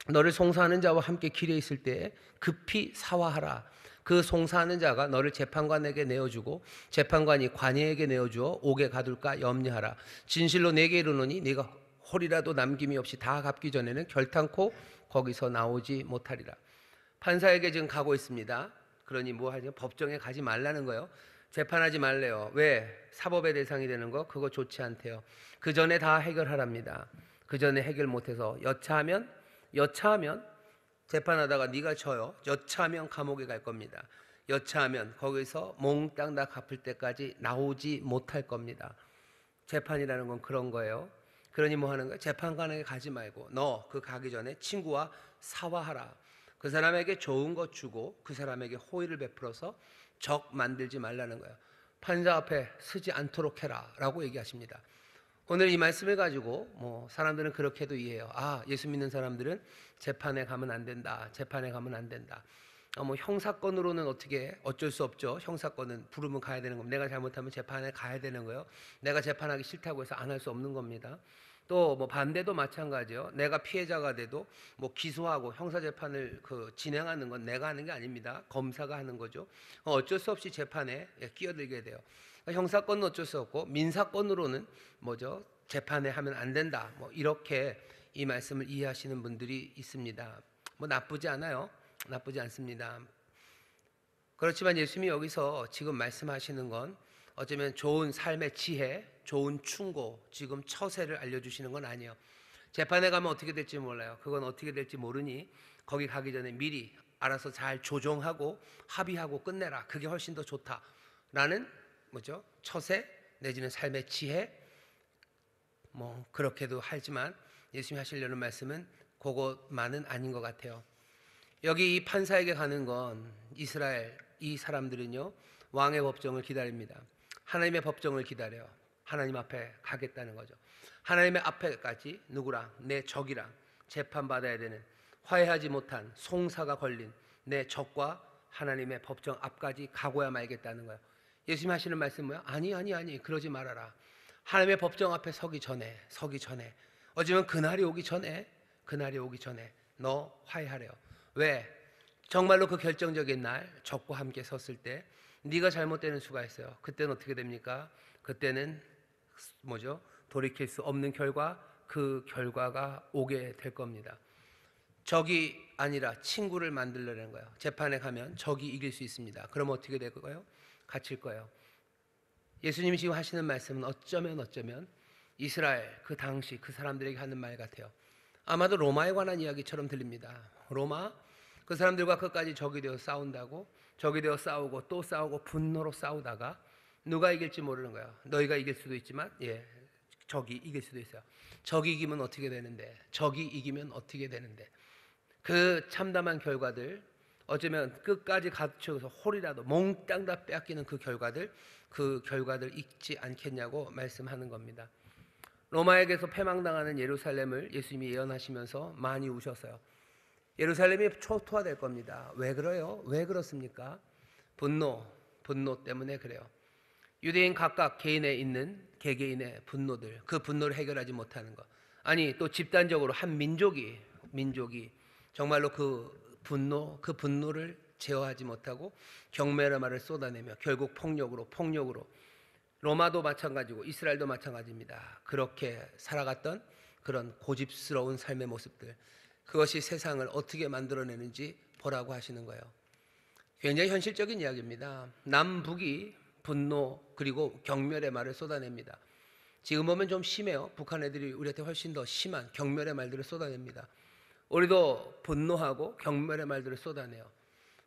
너를 송사하는 자와 함께 길에 있을 때에 급히 사화하라. 그 송사하는 자가 너를 재판관에게 내어주고 재판관이 관예에게 내어주어 옥에 가둘까 염려하라. 진실로 내게 이르노니 네가 홀이라도 남김이 없이 다 갚기 전에는 결탄코 거기서 나오지 못하리라. 판사에게 지금 가고 있습니다. 그러니 뭐 하죠? 법정에 가지 말라는 거예요. 재판하지 말래요. 왜? 사법의 대상이 되는 거 그거 좋지 않대요. 그 전에 다 해결하랍니다. 그 전에 해결 못해서 여차하면 재판하다가 네가 져요. 여차하면 감옥에 갈 겁니다. 여차하면 거기서 몽땅 다 갚을 때까지 나오지 못할 겁니다. 재판이라는 건 그런 거예요. 그러니 뭐 하는 거야? 재판관에게 가지 말고 너 그 가기 전에 친구와 사화하라. 그 사람에게 좋은 것 주고 그 사람에게 호의를 베풀어서 적 만들지 말라는 거예요. 판사 앞에 서지 않도록 해라 라고 얘기하십니다. 오늘 이 말씀을 가지고 사람들은 그렇게도 이해해요. 예수 믿는 사람들은 재판에 가면 안 된다. 재판에 가면 안 된다. 형사건으로는 어쩔 수 없죠. 형사건은 부르면 가야 되는 겁니다. 내가 잘못하면 재판에 가야 되는 거예요. 내가 재판하기 싫다고 해서 안 할 수 없는 겁니다. 또 반대도 마찬가지요. 내가 피해자가 돼도 기소하고 형사 재판을 진행하는 건 내가 하는 게 아닙니다. 검사가 하는 거죠. 어쩔 수 없이 재판에 끼어들게 돼요. 형사건은 어쩔 수 없고 민사건으로는 재판에 하면 안 된다. 이렇게 이 말씀을 이해하시는 분들이 있습니다. 나쁘지 않아요. 나쁘지 않습니다. 그렇지만 예수님이 여기서 지금 말씀하시는 건 어쩌면 좋은 삶의 지혜, 좋은 충고, 지금 처세를 알려주시는 건 아니에요. 재판에 가면 어떻게 될지 몰라요. 그건 어떻게 될지 모르니 거기 가기 전에 미리 알아서 잘 조정하고 합의하고 끝내라. 그게 훨씬 더 좋다라는 처세 내지는 삶의 지혜, 그렇게도 하지만 예수님이 하시려는 말씀은 그것만은 아닌 것 같아요. 여기 이 판사에게 가는 건 이스라엘 이 사람들은요 왕의 법정을 기다립니다. 하나님의 법정을 기다려요. 하나님 앞에 가겠다는 거죠. 하나님의 앞에까지 누구랑? 내 적이랑 재판받아야 되는, 화해하지 못한 송사가 걸린 내 적과 하나님의 법정 앞까지 가고야 말겠다는 거예요. 예수님 하시는 말씀은 뭐야? 아니 그러지 말아라. 하나님의 법정 앞에 서기 전에 어쩌면 그날이 오기 전에 너 화해하래요. 왜? 정말로 그 결정적인 날 적과 함께 섰을 때 네가 잘못되는 수가 있어요. 그때는 어떻게 됩니까? 그때는 돌이킬 수 없는 결과, 그 결과가 오게 될 겁니다. 적이 아니라 친구를 만들려는 거예요. 재판에 가면 적이 이길 수 있습니다. 그럼 어떻게 될 거예요? 갇힐 거예요. 예수님이 지금 하시는 말씀은 어쩌면 이스라엘 그 당시 그 사람들에게 하는 말 같아요. 아마도 로마에 관한 이야기처럼 들립니다. 로마 그 사람들과 끝까지 적이 되어 싸운다고, 적이 되어 싸우고 또 싸우고 분노로 싸우다가 누가 이길지 모르는 거예요. 너희가 이길 수도 있지만 적이 이길 수도 있어요. 적이 이기면 어떻게 되는데, 그 참담한 결과들, 어쩌면 끝까지 갖춰서 홀이라도 몽땅 다 빼앗기는 그 결과들 잊지 않겠냐고 말씀하는 겁니다. 로마에게서 패망당하는 예루살렘을 예수님이 예언하시면서 많이 우셨어요. 예루살렘이 초토화될 겁니다. 왜 그래요? 왜 그렇습니까? 분노 때문에 그래요. 유대인 각각 개인에 있는 개개인의 분노들, 그 분노를 해결하지 못하는 것, 아니 또 집단적으로 한 민족이 정말로 그 분노를 제어하지 못하고 경멸의 말을 쏟아내며 결국 폭력으로, 로마도 마찬가지고 이스라엘도 마찬가지입니다. 그렇게 살아갔던 그런 고집스러운 삶의 모습들, 그것이 세상을 어떻게 만들어내는지 보라고 하시는 거예요. 굉장히 현실적인 이야기입니다. 남북이 분노 그리고 경멸의 말을 쏟아냅니다. 지금 보면 좀 심해요. 북한 애들이 우리한테 훨씬 더 심한 경멸의 말들을 쏟아냅니다. 우리도 분노하고 경멸의 말들을 쏟아내요.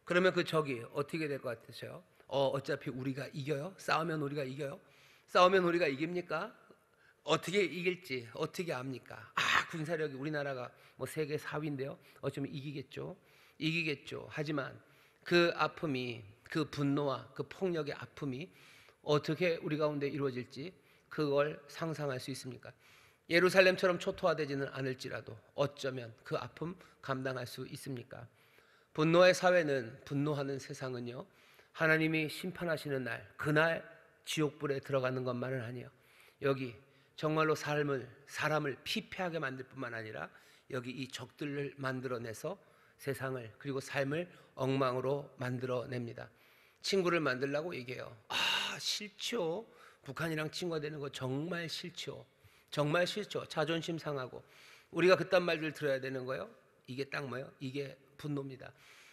그러면 그 적이 어떻게 될 것 같으세요? 어차피 우리가 이겨요? 싸우면 우리가 이겨요? 싸우면 우리가 이깁니까? 어떻게 이길지 어떻게 압니까? 군사력이 우리나라가 세계 4위인데요. 어쩌면 이기겠죠. 하지만 그 아픔이, 그 분노와 그 폭력의 아픔이 어떻게 우리 가운데 이루어질지 그걸 상상할 수 있습니까? 예루살렘처럼 초토화되지는 않을지라도 어쩌면 그 아픔 감당할 수 있습니까? 분노의 사회는, 분노하는 세상은요, 하나님이 심판하시는 날, 그날 지옥불에 들어가는 것만은 아니에요. 여기 정말로 사람을 피폐하게 만들 뿐만 아니라 여기 이 적들을 만들어내서 세상을, 그리고 삶을 엉망으로 만들어냅니다. 친구를 만들라고 얘기해요. 싫죠. 북한이랑 친구가 되는 거 정말 싫죠. 자존심 상하고 우리가 그딴 말들 들어야 되는 거예요. 이게 딱 뭐예요? 이게 분노입니다.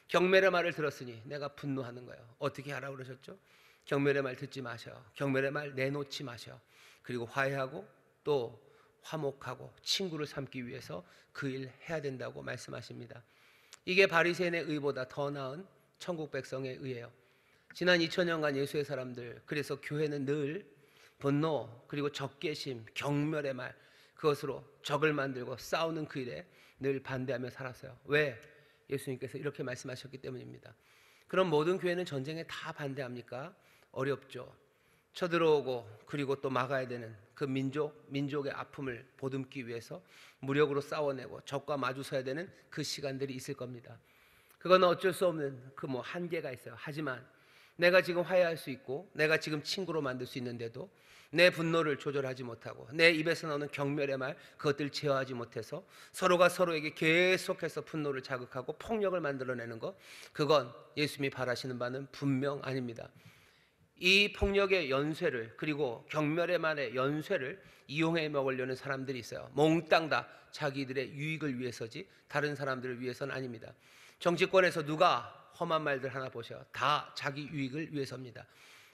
경멸의 말을 들었으니 내가 분노하는 거예요. 어떻게 하라고 그러셨죠? 경멸의 말 듣지 마셔. 경멸의 말 내놓지 마셔. 그리고 화해하고 또 화목하고 친구를 삼기 위해서 그 일 해야 된다고 말씀하십니다. 이게 바리새인의 의보다 더 나은 천국 백성의 의예요. 지난 2000년간 예수의 사람들, 그래서 교회는 늘 분노 그리고 적개심, 경멸의 말, 그것으로 적을 만들고 싸우는 그 일에 늘 반대하며 살았어요. 왜? 예수님께서 이렇게 말씀하셨기 때문입니다. 그럼 모든 교회는 전쟁에 다 반대합니까? 어렵죠. 쳐들어오고 그리고 또 막아야 되는 그 민족의 아픔을 보듬기 위해서 무력으로 싸워내고 적과 마주서야 되는 그 시간들이 있을 겁니다. 그건 어쩔 수 없는 그 뭐 한계가 있어요. 하지만 내가 지금 화해할 수 있고 내가 지금 친구로 만들 수 있는데도 내 분노를 조절하지 못하고 내 입에서 나오는 경멸의 말 그것들을 제어하지 못해서 서로가 서로에게 계속해서 분노를 자극하고 폭력을 만들어내는 것, 그건 예수님이 바라시는 바는 분명 아닙니다. 이 폭력의 연쇄를 그리고 경멸의 말의 연쇄를 이용해 먹으려는 사람들이 있어요. 몽땅 다 자기들의 유익을 위해서지 다른 사람들을 위해서는 아닙니다. 정치권에서 누가 험한 말들 하나 보셔요. 다 자기 유익을 위해서입니다.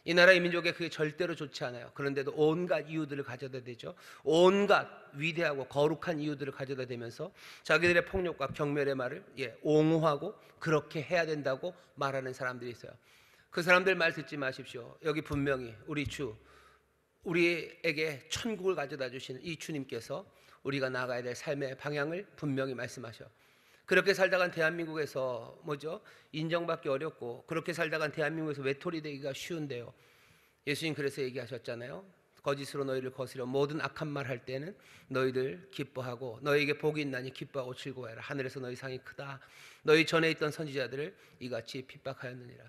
이 나라 이 민족에 그게 절대로 좋지 않아요. 그런데도 온갖 이유들을 가져다 대죠. 온갖 위대하고 거룩한 이유들을 가져다 대면서 자기들의 폭력과 경멸의 말을 옹호하고 그렇게 해야 된다고 말하는 사람들이 있어요. 그 사람들 말 듣지 마십시오. 여기 분명히 우리에게 천국을 가져다 주시는 이 주님께서 우리가 나가야 될 삶의 방향을 분명히 말씀하셔. 그렇게 살다간 대한민국에서 인정받기 어렵고 그렇게 살다간 대한민국에서 외톨이 되기가 쉬운데요. 예수님 그래서 얘기하셨잖아요. 거짓으로 너희를 거스려 모든 악한 말 할 때는 너희들 기뻐하고 너희에게 복이 있나니 기뻐하고 즐거워하라. 하늘에서 너희 상이 크다. 너희 전에 있던 선지자들을 이같이 핍박하였느니라.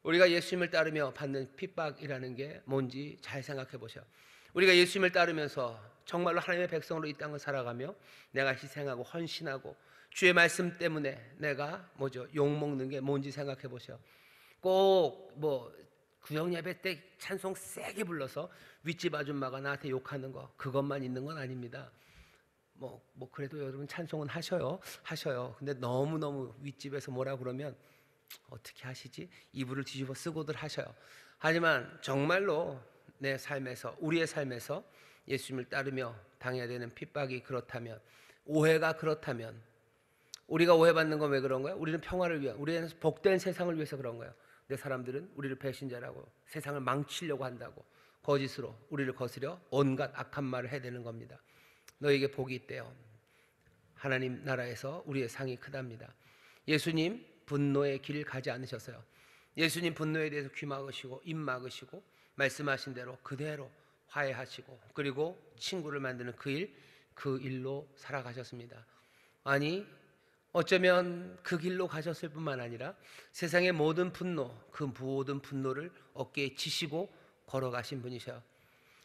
우리가 예수님을 따르며 받는 핍박이라는 게 뭔지 잘 생각해 보셔. 우리가 예수님을 따르면서 정말로 하나님의 백성으로 이 땅을 살아가며 내가 희생하고 헌신하고 주의 말씀 때문에 내가 욕먹는 게 뭔지 생각해 보셔. 꼭 구역 예배 때 찬송 세게 불러서 윗집 아줌마가 나한테 욕하는 거 그것만 있는 건 아닙니다. 그래도 여러분 찬송은 하셔요. 근데 너무 윗집에서 뭐라 그러면 어떻게 하시지? 이불을 뒤집어 쓰고들 하셔요. 하지만 정말로 내 삶에서 우리의 삶에서 예수님을 따르며 당해야 되는 핍박이 그렇다면, 오해가 그렇다면, 우리가 오해받는 건 왜 그런 거야? 우리는 평화를 위한, 우리는 복된 세상을 위해서 그런 거예요. 내 사람들은 우리를 배신자라고 세상을 망치려고 한다고 거짓으로 우리를 거스려 온갖 악한 말을 해대는 겁니다. 너에게 복이 있대요. 하나님 나라에서 우리의 상이 크답니다. 예수님 분노의 길을 가지 않으셨어요. 예수님 분노에 대해서 귀 막으시고 입 막으시고 말씀하신 대로 그대로 화해하시고 그리고 친구를 만드는 그 일로 살아가셨습니다. 아니 어쩌면 그 길로 가셨을 뿐만 아니라 세상의 모든 분노, 그 모든 분노를 어깨에 지시고 걸어가신 분이셔요.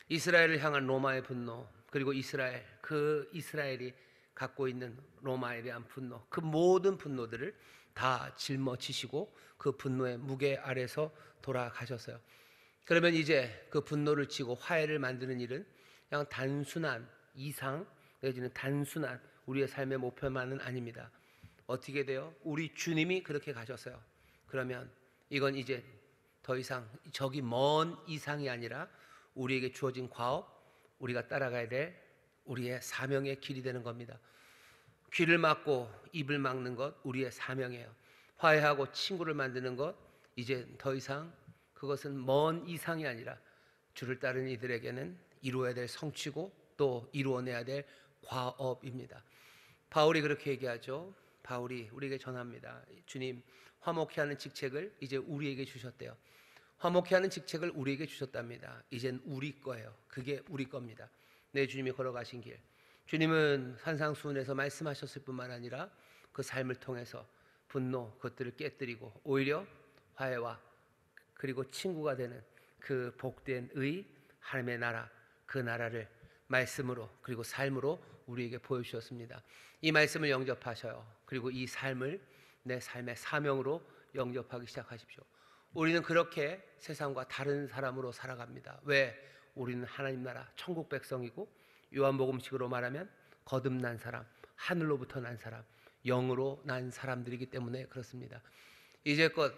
이스라엘을 향한 로마의 분노, 그리고 이스라엘이 갖고 있는 로마에 대한 분노, 그 모든 분노들을 다 짊어지시고 그 분노의 무게 아래서 돌아가셨어요. 그러면 이제 그 분노를 치고 화해를 만드는 일은 그냥 단순한 이상 내지는 단순한 우리의 삶의 목표만은 아닙니다. 어떻게 돼요? 우리 주님이 그렇게 가셨어요. 그러면 이건 이제 더 이상 저기 먼 이상이 아니라 우리에게 주어진 과업, 우리가 따라가야 될 우리의 사명의 길이 되는 겁니다. 귀를 막고 입을 막는 것 우리의 사명이에요. 화해하고 친구를 만드는 것 이제 더 이상 그것은 먼 이상이 아니라 주를 따르는 이들에게는 이루어야 될 성취고 또 이루어내야 될 과업입니다. 바울이 그렇게 얘기하죠. 바울이 우리에게 전합니다. 주님 화목케 하는 직책을 이제 우리에게 주셨대요. 화목케 하는 직책을 우리에게 주셨답니다. 이젠 우리 거예요. 그게 우리 겁니다. 내 주님이 걸어가신 길. 주님은 산상수훈에서 말씀하셨을 뿐만 아니라 그 삶을 통해서 분노 그것들을 깨뜨리고 오히려 화해와 그리고 친구가 되는 그 복된 의 하나님의 나라, 그 나라를 말씀으로 그리고 삶으로 우리에게 보여주셨습니다. 이 말씀을 영접하셔요. 그리고 이 삶을 내 삶의 사명으로 영접하기 시작하십시오. 우리는 그렇게 세상과 다른 사람으로 살아갑니다. 왜? 우리는 하나님 나라 천국 백성이고 요한복음식으로 말하면 거듭난 사람, 하늘로부터 난 사람, 영으로 난 사람들이기 때문에 그렇습니다. 이제껏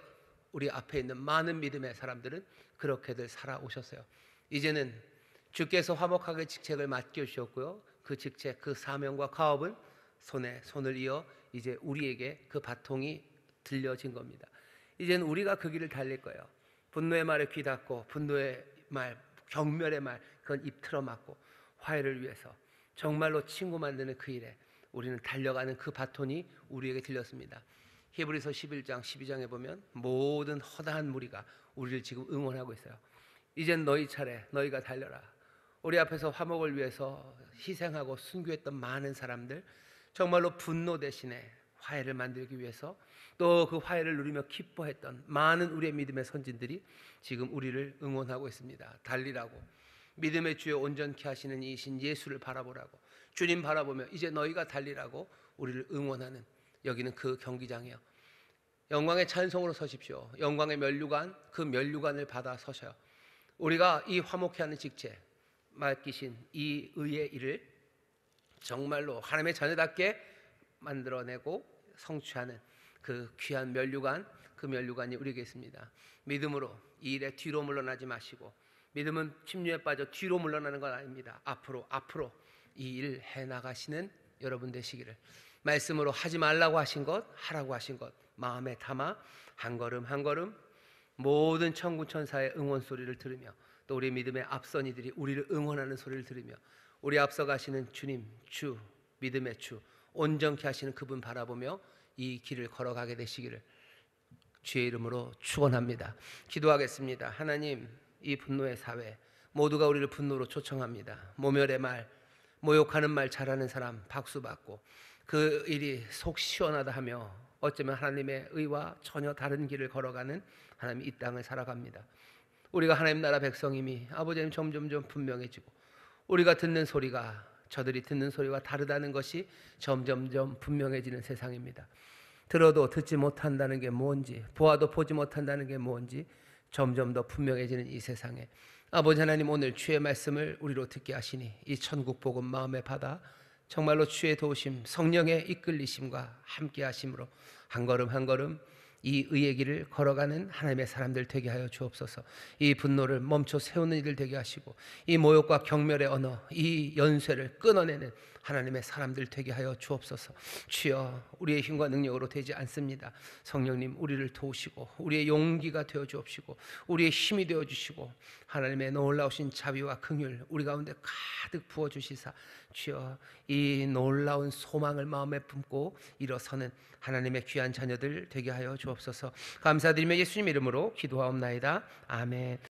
우리 앞에 있는 많은 믿음의 사람들은 그렇게들 살아오셨어요. 이제는 주께서 화목하게 직책을 맡겨주셨고요. 그 직책, 그 사명과 가업은 손에 손을 이어 이제 우리에게 그 바통이 들려진 겁니다. 이제는 우리가 그 길을 달릴 거예요. 분노의 말에 귀 닫고 분노의 말, 경멸의 말 그건 입 틀어막고 화해를 위해서 정말로 친구 만드는 그 일에 우리는 달려가는 그 바톤이 우리에게 들렸습니다. 히브리서 11장 12장에 보면 모든 허다한 무리가 우리를 지금 응원하고 있어요. 이젠 너희 차례, 너희가 달려라. 우리 앞에서 화목을 위해서 희생하고 순교했던 많은 사람들, 정말로 분노 대신에 화해를 만들기 위해서 또 그 화해를 누리며 기뻐했던 많은 우리의 믿음의 선진들이 지금 우리를 응원하고 있습니다. 달리라고, 믿음의 주여 온전케 하시는 이신 예수를 바라보라고, 주님 바라보며 이제 너희가 달리라고 우리를 응원하는, 여기는 그 경기장이에요. 영광의 찬송으로 서십시오. 영광의 면류관, 그 면류관을 받아 서셔요. 우리가 이 화목케 하는 직책 맡기신 이 의의 일을 정말로 하나님의 자녀답게 만들어내고 성취하는 그 귀한 면류관, 그 면류관이 우리에게 있습니다. 믿음으로 이 일에 뒤로 물러나지 마시고, 믿음은 침륜에 빠져 뒤로 물러나는 건 아닙니다. 앞으로 이 일 해나가시는 여러분 되시기를, 말씀으로 하지 말라고 하신 것, 하라고 하신 것 마음에 담아 한 걸음 한 걸음 모든 천군 천사의 응원 소리를 들으며, 또 우리 믿음의 앞선 이들이 우리를 응원하는 소리를 들으며, 우리 앞서 가시는 주님, 주, 믿음의 주, 온전케 하시는 그분 바라보며 이 길을 걸어가게 되시기를 주의 이름으로 축원합니다. 기도하겠습니다. 하나님, 이 분노의 사회 모두가 우리를 분노로 초청합니다. 모멸의 말, 모욕하는 말 잘하는 사람 박수 받고, 그 일이 속 시원하다 하며 어쩌면 하나님의 의와 전혀 다른 길을 걸어가는 하나님 이 땅을 살아갑니다. 우리가 하나님 나라 백성임이 아버지님 점점점 분명해지고, 우리가 듣는 소리가 저들이 듣는 소리와 다르다는 것이 점점점 분명해지는 세상입니다. 들어도 듣지 못한다는 게 뭔지, 보아도 보지 못한다는 게 뭔지 점점 더 분명해지는 이 세상에 아버지 하나님, 오늘 주의 말씀을 우리로 듣게 하시니 이 천국 복음 마음에 받아 정말로 주의 도우심, 성령의 이끌리심과 함께 하심으로 한 걸음 한 걸음 이 의의 길을 걸어가는 하나님의 사람들 되게 하여 주옵소서. 이 분노를 멈춰 세우는 일을 되게 하시고, 이 모욕과 경멸의 언어, 이 연쇄를 끊어내는 하나님의 사람들 되게 하여 주옵소서. 주여, 우리의 힘과 능력으로 되지 않습니다. 성령님, 우리를 도우시고 우리의 용기가 되어 주옵시고 우리의 힘이 되어 주시고, 하나님의 놀라우신 자비와 긍휼 우리 가운데 가득 부어 주시사, 주여, 이 놀라운 소망을 마음에 품고 일어서는 하나님의 귀한 자녀들 되게 하여 주옵소서. 감사드리며 예수님 이름으로 기도하옵나이다. 아멘.